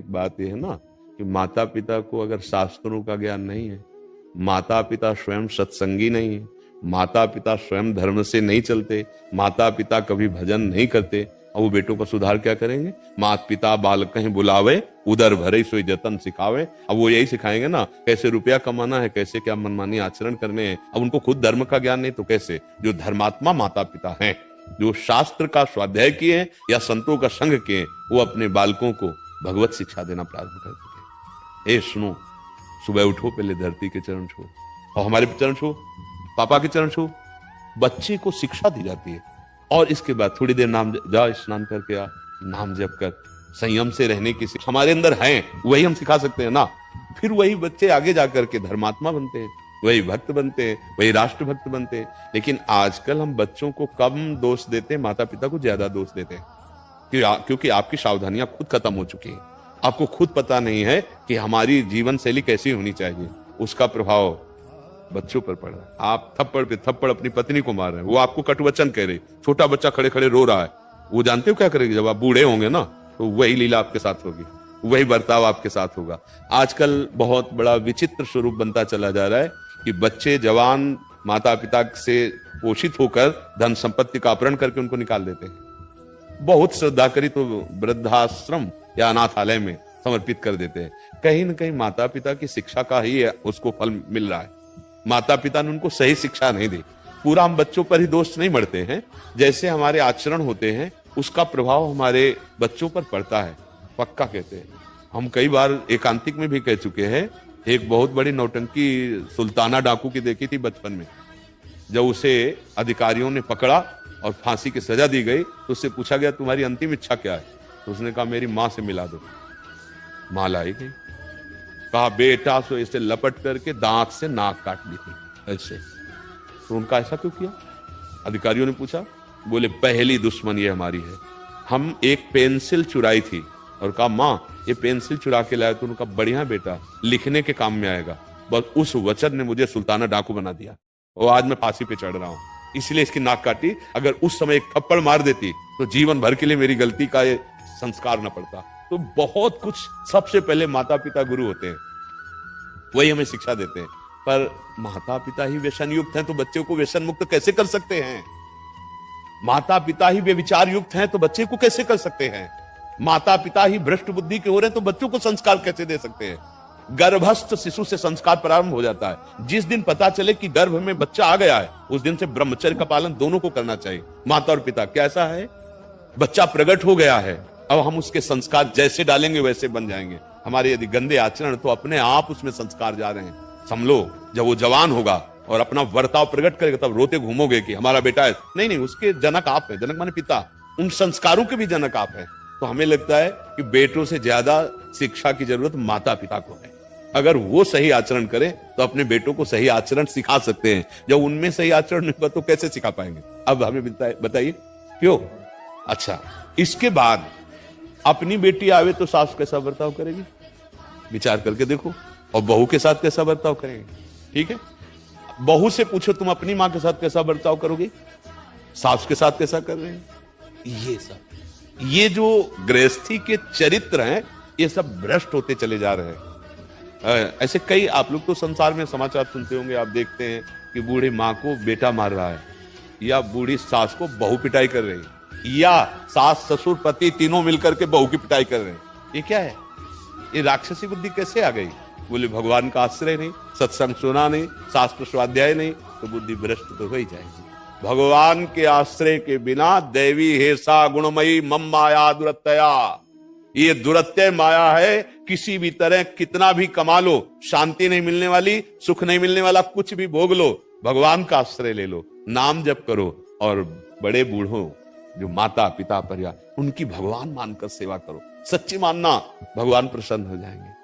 बात यह है ना कि माता पिता को अगर शास्त्रों का ज्ञान नहीं है, माता पिता स्वयं सत्संगी नहीं है, माता पिता स्वयं धर्म से नहीं चलते, माता पिता कभी भजन नहीं करते, और वो बेटों का सुधार क्या करेंगे? माता पिता बालक कहीं बुलावे, उधर भरे सोई जतन सिखावे। अब वो यही सिखाएंगे ना कैसे रुपया कमाना है, कैसे क्या मनमानी आचरण करने हैं। अब उनको खुद धर्म का ज्ञान नहीं तो कैसे? जो धर्मात्मा माता पिता हैं, जो शास्त्र का स्वाध्याय किए या संतों का संग किए, वो अपने बालकों को भगवत शिक्षा देना प्रारंभ कर देते। ए सुनो, सुबह उठो, पहले धरती के चरण छो, और हमारे चरण छो, पापा के चरण छो। बच्चे को शिक्षा दी जाती है, और इसके बाद थोड़ी देर नाम जा, स्नान करके आ, नाम जप कर, संयम से रहने की शिक्षा हमारे अंदर है, वही हम सिखा सकते हैं ना। फिर वही बच्चे आगे जाकर के धर्मात्मा बनते हैं, वही भक्त बनते हैं, वही राष्ट्र भक्त बनते हैं। लेकिन आजकल हम बच्चों को कम दोष देते हैं, माता पिता को ज्यादा दोष देते हैं, क्योंकि आपकी सावधानियां खुद खत्म हो चुकी हैं। आपको खुद पता नहीं है कि हमारी जीवन शैली कैसी होनी चाहिए, उसका प्रभाव बच्चों पर पड़ रहा है। आप थप्पड़ पे थप्पड़ अपनी पत्नी को मार रहे हैं, वो आपको कटुवचन कह रही, छोटा बच्चा खड़े खड़े रो रहा है, वो जानते हो क्या करेगी? जब आप बूढ़े होंगे ना, तो वही लीला आपके साथ होगी, वही बर्ताव आपके साथ होगा। आजकल बहुत बड़ा विचित्र स्वरूप बनता चला जा रहा है कि बच्चे जवान माता पिता से पोषित होकर धन संपत्ति का अपहरण करके उनको निकाल देते हैं। बहुत श्रद्धा करी तो वृद्धाश्रम या अनाथालय में समर्पित कर देते हैं। कहीं न कहीं माता पिता की शिक्षा का ही उसको फल मिल रहा है। माता पिता ने उनको सही शिक्षा नहीं दी। पूरा हम बच्चों पर ही दोष नहीं मढ़ते हैं, जैसे हमारे आचरण होते हैं उसका प्रभाव हमारे बच्चों पर पड़ता है, पक्का कहते हैं। हम कई बार एकांतिक में भी कह चुके हैं। एक बहुत बड़ी नौटंकी सुल्ताना डाकू की देखी थी बचपन में। जब उसे अधिकारियों ने पकड़ा और फांसी की सजा दी गई तो उससे पूछा गया तुम्हारी अंतिम इच्छा क्या है? तो उसने कहा मेरी मां से मिला दो। मां लाई गई, कहा बेटा, सो इसे लपट करके दांत से नाक काट ली थी ऐसे। तो उनका ऐसा क्यों किया? अधिकारियों ने पूछा, बोले पहली दुश्मन ये हमारी है। हम एक पेंसिल चुराई थी और कहा मां ये पेंसिल चुरा के लाया। तो उनका बढ़िया बेटा, लिखने के काम में आएगा। बस उस वचन ने मुझे सुल्ताना डाकू बना दिया और आज मैं फांसी पे चढ़ रहा हूं, इसलिए इसकी नाक काटी। अगर उस समय एक थप्पड़ मार देती तो जीवन भर के लिए मेरी गलती का ये संस्कार न पड़ता। तो बहुत कुछ, सबसे पहले माता पिता गुरु होते हैं, वही हमें शिक्षा देते हैं। पर माता पिता ही व्यसन युक्त हैं तो बच्चे को व्यसन मुक्त कैसे कर सकते हैं? माता पिता ही व्यभिचार युक्त हैं तो बच्चे को कैसे कर सकते हैं? माता पिता ही भ्रष्ट बुद्धि के हो रहे हैं तो बच्चों को संस्कार कैसे दे सकते हैं? गर्भस्थ शिशु से संस्कार प्रारंभ हो जाता है। जिस दिन पता चले कि गर्भ में बच्चा आ गया है, उस दिन से ब्रह्मचर्य का पालन दोनों को करना चाहिए, माता और पिता। कैसा है? बच्चा प्रकट हो गया है, अब हम उसके संस्कार जैसे डालेंगे वैसे बन जाएंगे। हमारे यदि गंदे आचरण तो अपने आप उसमें संस्कार जा रहे हैं। समझो, जब वो जवान होगा और अपना वर्ताव प्रकट करेगा तब रोते घूमोगे कि हमारा बेटा है। नहीं नहीं, उसके जनक आप है, जनक माने पिता, उन संस्कारों के भी जनक आप है। तो हमें लगता है कि बेटों से ज्यादा शिक्षा की जरूरत माता पिता को है। अगर वो सही आचरण करें तो अपने बेटों को सही आचरण सिखा सकते हैं। जब उनमें सही आचरण नहीं होगा तो कैसे सिखा पाएंगे? अब हमें बताइए क्यों? अच्छा, इसके बाद अपनी बेटी आवे तो सास कैसा बर्ताव करेगी, विचार करके देखो। और बहू के साथ कैसा बर्ताव करेंगे? ठीक है, बहू से पूछो तुम अपनी मां के साथ कैसा बर्ताव करोगे, सास के साथ कैसा कर रहे हैं? ये जो गृहस्थी के चरित्र हैं, ये सब भ्रष्ट होते चले जा रहे हैं। ऐसे कई, आप लोग तो संसार में समाचार सुनते होंगे, आप देखते हैं कि बूढ़ी माँ को बेटा मार रहा है, या बूढ़ी सास को बहू पिटाई कर रही है, या सास ससुर पति तीनों मिलकर के बहू की पिटाई कर रहे हैं। ये क्या है? ये राक्षसी बुद्धि कैसे आ गई? बोले भगवान का आश्रय नहीं, सत्संग सुना नहीं, शास्त्र स्वाध्याय नहीं, तो बुद्धि भ्रष्ट तो हो ही जाएगी। भगवान के आश्रय के बिना दैवी हेसा गुणमयी मम माया दुरत्यया, ये दुरत्यय माया है। किसी भी तरह कितना भी कमा लो, शांति नहीं मिलने वाली, सुख नहीं मिलने वाला, कुछ भी भोग लो, भगवान का आश्रय ले लो, नाम जप करो, और बड़े बूढ़ों जो माता पिता परिवार, उनकी भगवान मानकर सेवा करो। सच्ची मानना, भगवान प्रसन्न हो जाएंगे।